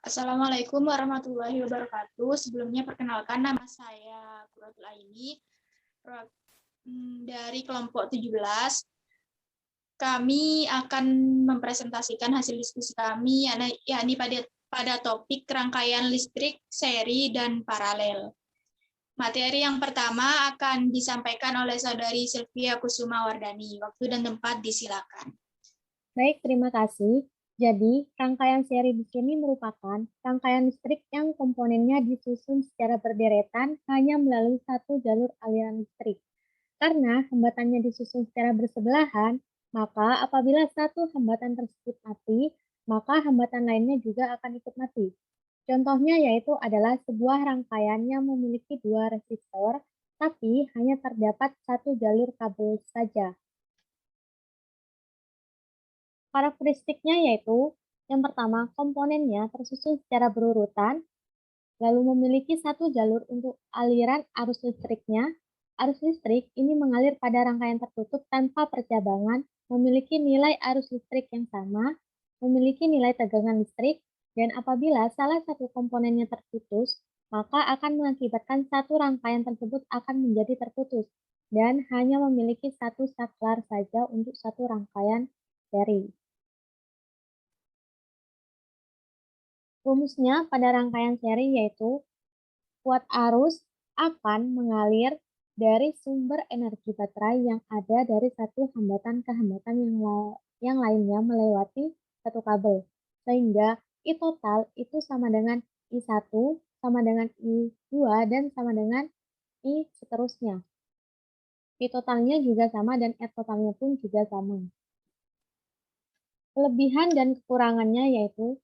Assalamualaikum warahmatullahi wabarakatuh. Sebelumnya perkenalkan nama saya Quratul Aini dari kelompok 17. Kami akan mempresentasikan hasil diskusi kami yakni pada topik rangkaian listrik, seri, dan paralel. Materi yang pertama akan disampaikan oleh Saudari Sylvia Kusuma Wardani. Waktu dan tempat disilakan. Baik, terima kasih. Jadi, rangkaian seri di sini merupakan rangkaian listrik yang komponennya disusun secara berderetan hanya melalui satu jalur aliran listrik. Karena hambatannya disusun secara bersebelahan, maka apabila satu hambatan tersebut mati, maka hambatan lainnya juga akan ikut mati. Contohnya yaitu adalah sebuah rangkaian yang memiliki dua resistor, tapi hanya terdapat satu jalur kabel saja. Karakteristiknya yaitu, yang pertama, komponennya tersusun secara berurutan, lalu memiliki satu jalur untuk aliran arus listriknya. Arus listrik ini mengalir pada rangkaian tertutup tanpa percabangan, memiliki nilai arus listrik yang sama, memiliki nilai tegangan listrik, dan apabila salah satu komponennya terputus, maka akan mengakibatkan satu rangkaian tersebut akan menjadi terputus, dan hanya memiliki satu saklar saja untuk satu rangkaian seri. Rumusnya pada rangkaian seri yaitu kuat arus akan mengalir dari sumber energi baterai yang ada dari satu hambatan ke hambatan yang lainnya melewati satu kabel. Sehingga I total itu sama dengan I1, sama dengan I2, dan sama dengan I seterusnya. I totalnya juga sama dan R totalnya pun juga sama. Kelebihan dan kekurangannya yaitu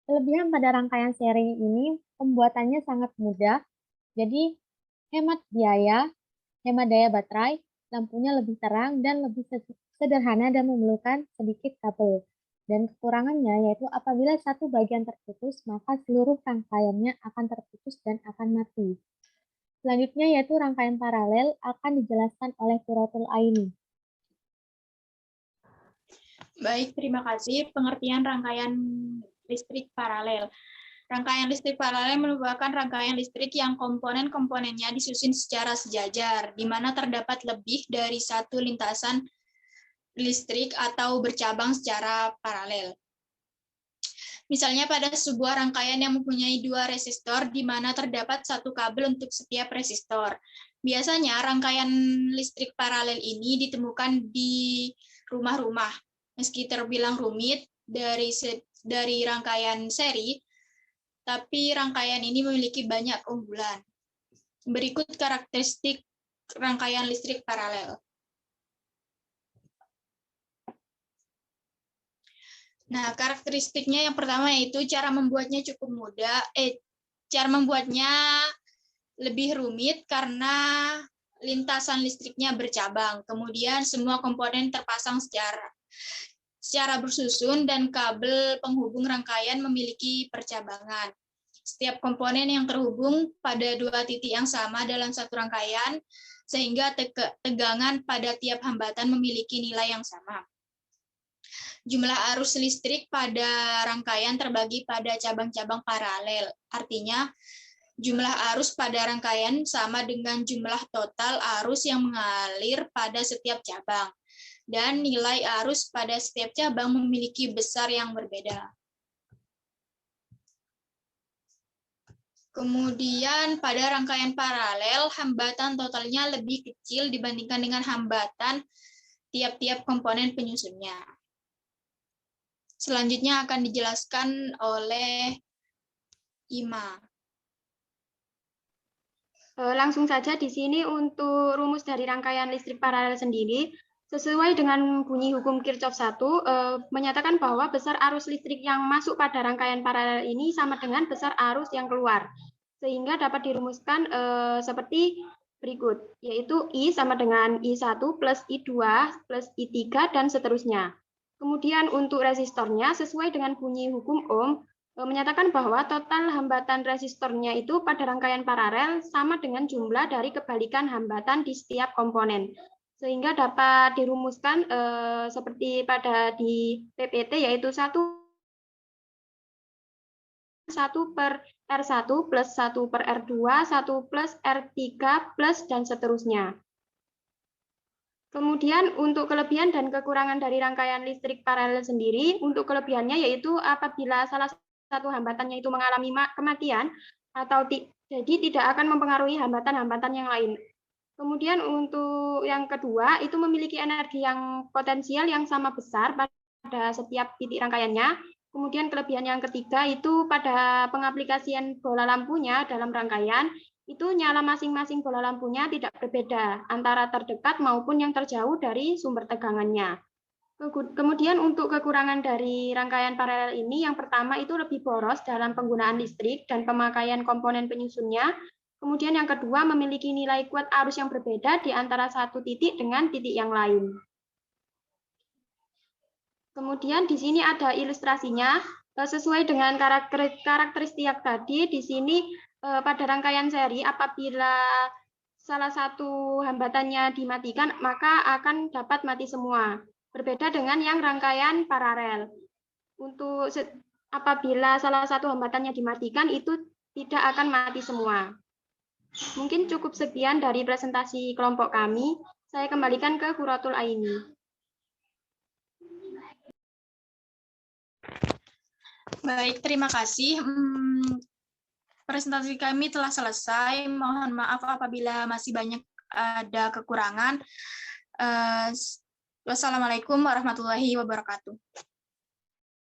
kelebihan pada rangkaian seri ini, pembuatannya sangat mudah, jadi hemat biaya, hemat daya baterai, lampunya lebih terang dan lebih sederhana dan memerlukan sedikit kabel. Dan kekurangannya yaitu apabila satu bagian terputus, maka seluruh rangkaiannya akan terputus dan akan mati. Selanjutnya yaitu rangkaian paralel akan dijelaskan oleh Quratul Aini. Baik, terima kasih. Pengertian rangkaian listrik paralel. Rangkaian listrik paralel merupakan rangkaian listrik yang komponen-komponennya disusun secara sejajar, di mana terdapat lebih dari satu lintasan listrik atau bercabang secara paralel. Misalnya pada sebuah rangkaian yang mempunyai dua resistor, di mana terdapat satu kabel untuk setiap resistor. Biasanya rangkaian listrik paralel ini ditemukan di rumah-rumah. Meski terbilang rumit dari rangkaian seri, tapi rangkaian ini memiliki banyak keunggulan. Berikut karakteristik rangkaian listrik paralel. Nah, karakteristiknya yang pertama yaitu cara membuatnya cukup mudah. Cara membuatnya lebih rumit karena lintasan listriknya bercabang. Kemudian semua komponen terpasang secara bersusun dan kabel penghubung rangkaian memiliki percabangan. Setiap komponen yang terhubung pada dua titik yang sama dalam satu rangkaian, sehingga tegangan pada tiap hambatan memiliki nilai yang sama. Jumlah arus listrik pada rangkaian terbagi pada cabang-cabang paralel. Artinya, jumlah arus pada rangkaian sama dengan jumlah total arus yang mengalir pada setiap cabang. Dan nilai arus pada setiap cabang memiliki besar yang berbeda. Kemudian pada rangkaian paralel, hambatan totalnya lebih kecil dibandingkan dengan hambatan tiap-tiap komponen penyusunnya. Selanjutnya akan dijelaskan oleh Ima. Langsung saja di sini untuk rumus dari rangkaian listrik paralel sendiri, sesuai dengan bunyi hukum Kirchhoff 1, menyatakan bahwa besar arus listrik yang masuk pada rangkaian paralel ini sama dengan besar arus yang keluar. Sehingga dapat dirumuskan seperti berikut, yaitu I sama dengan I1 plus I2 plus I3 dan seterusnya. Kemudian untuk resistornya, sesuai dengan bunyi hukum Ohm, menyatakan bahwa total hambatan resistornya itu pada rangkaian paralel sama dengan jumlah dari kebalikan hambatan di setiap komponen. Sehingga dapat dirumuskan seperti pada di PPT, yaitu 1 1 per R1 plus 1 per R2, 1 plus R3 plus, dan seterusnya. Kemudian untuk kelebihan dan kekurangan dari rangkaian listrik paralel sendiri, untuk kelebihannya yaitu apabila salah satu hambatannya itu mengalami kematian, atau jadi tidak akan mempengaruhi hambatan-hambatan yang lain. Kemudian untuk yang kedua, itu memiliki energi yang potensial yang sama besar pada setiap titik rangkaiannya. Kemudian kelebihan yang ketiga itu pada pengaplikasian bola lampunya dalam rangkaian, itu nyala masing-masing bola lampunya tidak berbeda antara terdekat maupun yang terjauh dari sumber tegangannya. Kemudian untuk kekurangan dari rangkaian paralel ini, yang pertama itu lebih boros dalam penggunaan listrik dan pemakaian komponen penyusunnya. Kemudian yang kedua memiliki nilai kuat arus yang berbeda di antara satu titik dengan titik yang lain. Kemudian di sini ada ilustrasinya. Sesuai dengan karakteristik tadi, di sini pada rangkaian seri apabila salah satu hambatannya dimatikan, maka akan dapat mati semua. Berbeda dengan yang rangkaian paralel. Untuk apabila salah satu hambatannya dimatikan, itu tidak akan mati semua. Mungkin cukup sekian dari presentasi kelompok kami. Saya kembalikan ke Qurratul Aini. Baik, terima kasih. Presentasi kami telah selesai. Mohon maaf apabila masih banyak ada kekurangan. Wassalamualaikum warahmatullahi wabarakatuh.